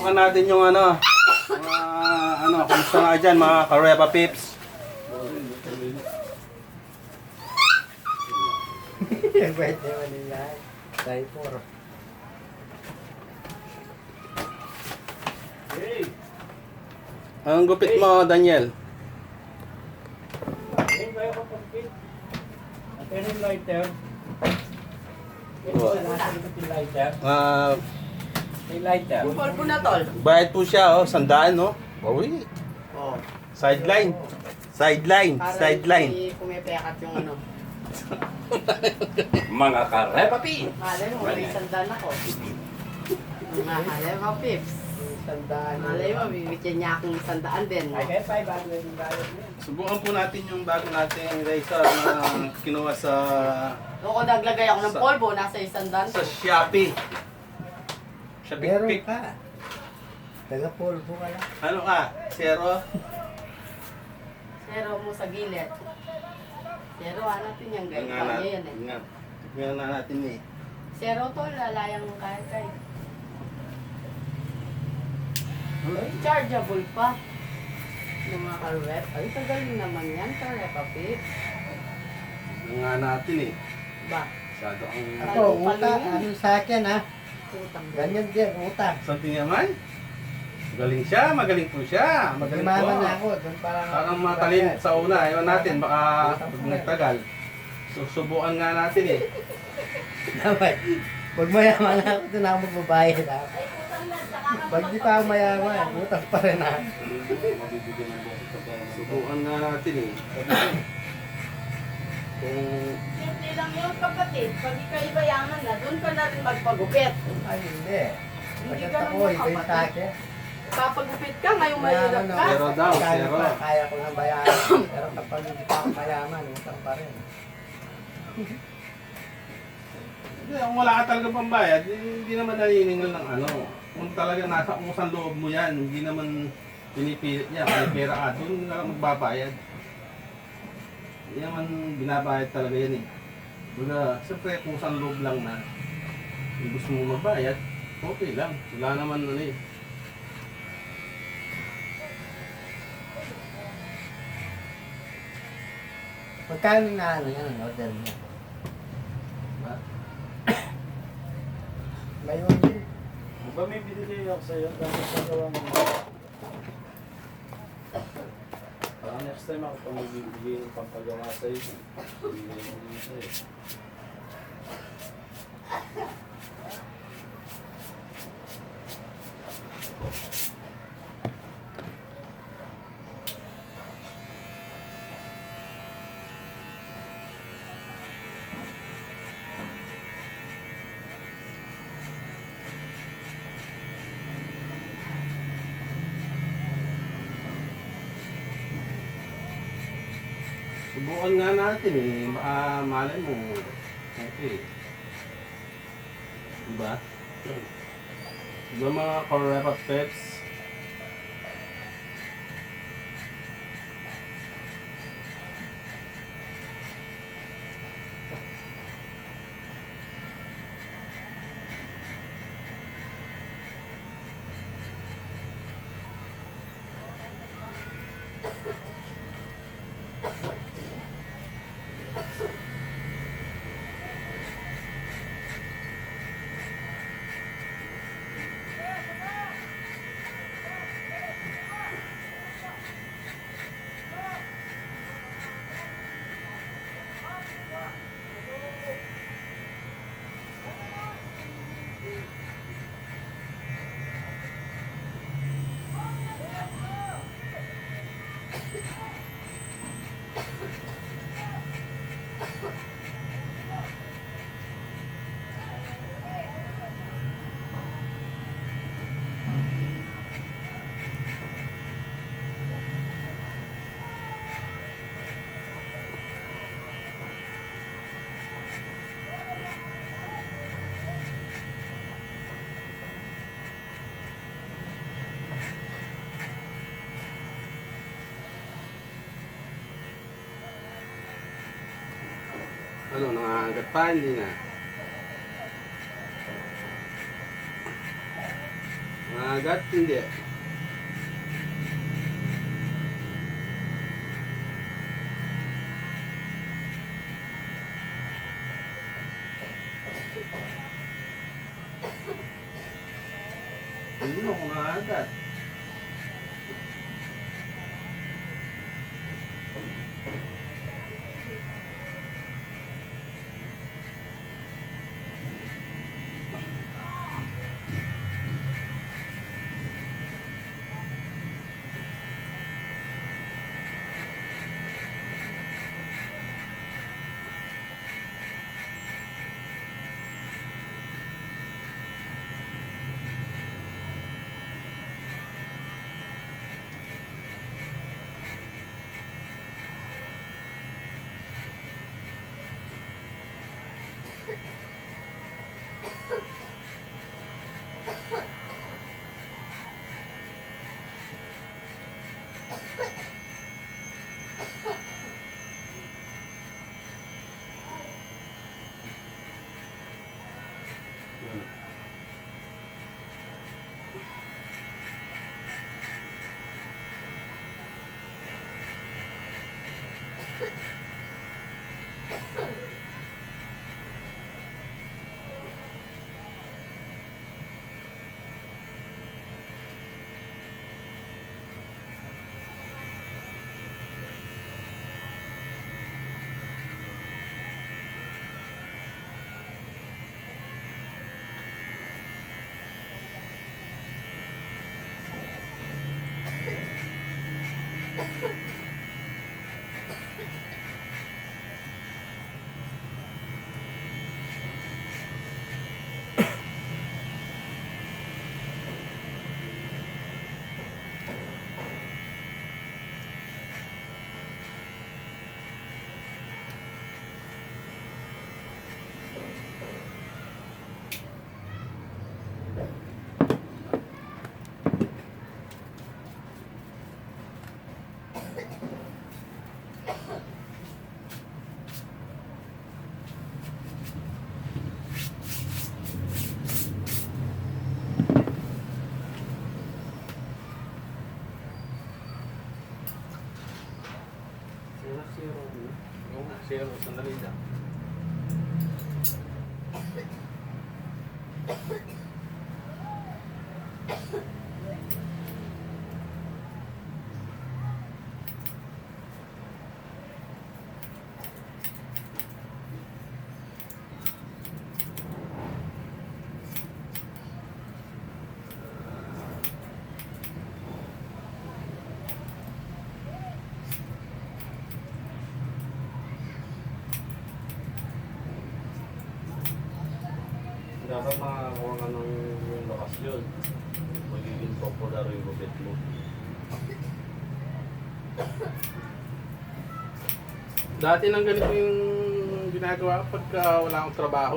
Subukan natin yung ano. Kumusta nga dyan mga Karepa Pips? Pwede mo nila. Diaper. Anong gupit mo, Daniel? Ngayon kayo kapag-pit. At yung lighter. Oh. Yung lighter. Yung lighter. Bukol po na tol. Bayad po siya, oh. 100, no? Bawi. Oo. Sideline. Sideline. Para Sideline. hindi pumipekat yung ano. Mga karepapi! Malay mo, may sandaan ako. Mga Karepa Pips. Tandaan. Malay mo, bibigyan niya akong sandaan din. Ay, kaya 500 yung bayad niya. Subukan po natin yung bago nating razor na kinuha sa Doon ko naglagay ako ng Sa- polvo, nasa sandaan. Shopee. Shopee Meron Pick. ka. Taga-polvo ka lang. Ano ka? Zero? Zero mo sa gilid. Zero, hanapin yung guide Tingnan pa natin. niya yan eh. Tingnan na natin eh. Zero to, lalayang kahit. Ay, chargeable pa. Yung mga karwet. Ay, tagaling naman yan, Karepa Pips. Tingnan nga natin eh. Ba? Masyado ang... Ako, uta. Ano sa akin ha? Putang Ganyan din, uta. Something naman? Magaling siya, magaling po siya. Magaling po. Magmama na ako. Doon parang... Parang matalin sa una. Ayaw natin, baka pag nagtagal. Susubukan nga natin eh. Dapat. Pag mayaman na ako, doon ako magbabayad ha. Pag di pa ako mayaman, utang pa rin ha. Subukan nga natin eh. Kung... Simple lang yun, kapatid. Pag ikaw ibayaman na, doon ka na rin magpagupit. Ay, hindi. Hindi Pagkat ka ako, naman iba yung kapatid. take. Papagupit ka, ngayong mahirap ka. Zero daw, Kaya zero. pa, kaya ko nga bayaran. Pero kapag hindi pa ako mayaman, utang pa rin. Hindi, kung wala ka talaga pambayad, hindi naman naniningal ng ano. Kung talaga nasa usang loob mo yan, hindi naman pinipilit niya. Kaya pera ka, doon na lang magbabayad. Hindi naman binabayad talaga yan eh. Baga, siyempre kung usang loob lang na, kung gusto mo magbayad, okay lang. Wala naman ano eh. Magkano na ano yan, ang order mo? Diba? May order. Di ba may binigay ako sa'yo? Tapos nagawa mo. Parang next time ako pa magbibigay ng pampagawa sa'yo. Bibigay mo naman sa'yo. Subukan nga natin eh. Baka malay mo. Okay. Diba? Diba mga Karepa Peps? Ano, nangangagat pa? Hindi na. Ha? Nagat, hindi. Hindi mo kung nakagat. Zero, sandali lang. Dapat makakakuha ka ng lokasyon. Magiging popular yung gupit mo. Dati nang ganito yung ginagawa ko pagka wala akong trabaho.